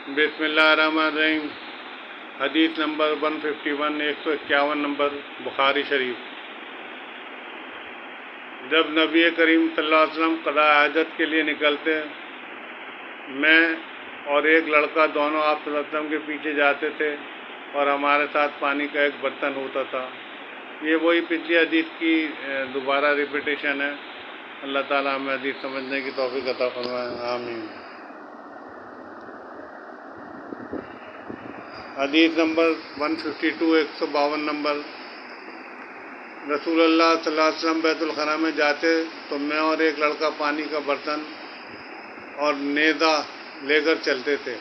بسم اللہ الرحمن الرحیم۔ حدیث نمبر 151 151 نمبر بخاری شریف۔ جب نبی کریم صلی اللہ علیہ وسلم قضاء حاجت کے لیے نکلتے، میں اور ایک لڑکا دونوں آپ صلی اللہ علیہ وسلم کے پیچھے جاتے تھے اور ہمارے ساتھ پانی کا ایک برتن ہوتا تھا۔ یہ وہی پچھلی حدیث کی دوبارہ ریپیٹیشن ہے۔ اللہ تعالیٰ ہمیں حدیث سمجھنے کی توفیق عطا فرمائے، آمین۔ حدیث نمبر 152 152 نمبر۔ رسول اللہ صلی اللہ علیہ وسلم بیت الخلاء میں جاتے تو میں اور ایک لڑکا پانی کا برتن اور نیزہ لے کر چلتے تھے۔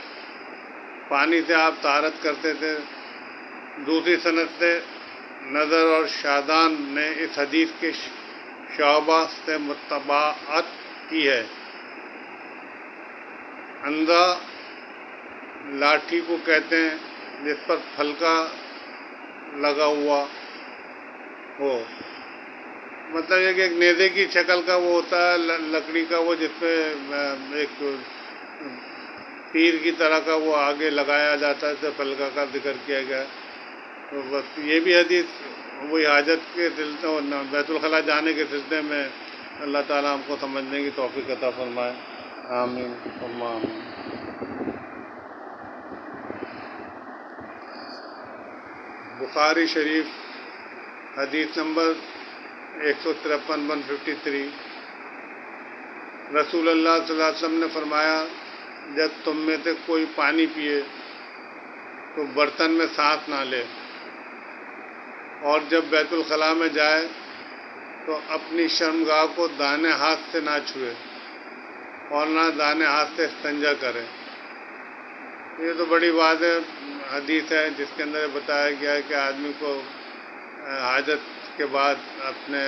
پانی سے آپ طہارت کرتے تھے۔ دوسری سند سے نظر اور شادان نے اس حدیث کے شعبہ سے متابعت کی ہے۔ اندھا لاٹھی کو کہتے ہیں جس پر پھلکا لگا ہوا ہو، مطلب یہ کہ ایک نیزے کی شکل کا وہ ہوتا ہے، لکڑی کا، وہ جس پہ ایک تیر کی طرح کا وہ آگے لگایا جاتا ہے، اسے پھلکا کا ذکر کیا گیا ہے۔ تو بس یہ بھی حدیث وہی حاجت کے سلسلے اور بیت الخلاء جانے کے سلسلے میں اللہ تعالیٰ ہم کو سمجھنے کی توفیق عطا فرمائے، آمین ثم آمین۔ بخاری شریف حدیث نمبر 153 153۔ رسول اللہ صلی اللہ علیہ وسلم نے فرمایا، جب تم میں سے کوئی پانی پیے تو برتن میں سانس نہ لے، اور جب بیت الخلاء میں جائے تو اپنی شرمگاہ کو دائیں ہاتھ سے نہ چھوئے اور نہ دائیں ہاتھ سے استنجا کرے۔ یہ تو بڑی واضح حدیث ہے جس کے اندر بتایا گیا ہے کہ آدمی کو حاجت کے بعد اپنے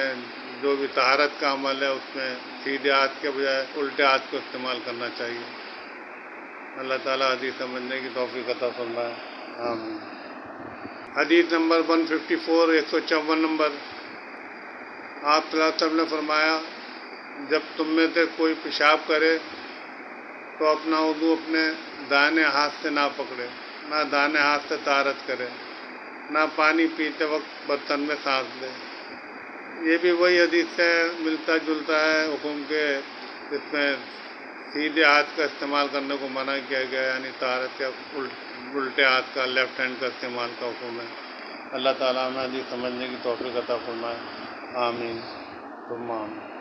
جو بھی طہارت کا عمل ہے اس میں سیدھے ہاتھ کے بجائے الٹے ہاتھ کو استعمال کرنا چاہیے۔ اللہ تعالیٰ حدیث سمجھنے کی توفیق عطا فرمائے، آمین۔ حدیث نمبر 154 154 نمبر۔ آپ صلی اللہ علیہ وسلم نے فرمایا، جب تم میں سے کوئی پیشاب کرے تو اپنا وضو اپنے دائیں ہاتھ سے نہ پکڑے، نہ دائیں ہاتھ سے طہارت کرے، نہ پانی پیتے وقت برتن میں سانس لے۔ یہ بھی وہی حدیث سے ملتا جلتا ہے حکم کے، جس میں سیدھے ہاتھ کا استعمال کرنے کو منع کیا گیا، یعنی طہارت کا الٹے ہاتھ کا، لیفٹ ہینڈ کا استعمال کا حکم ہے۔ اللہ تعالیٰ ہمیں حدیث سمجھنے کی توفیق عطا فرمائے، آمین ثم آمین۔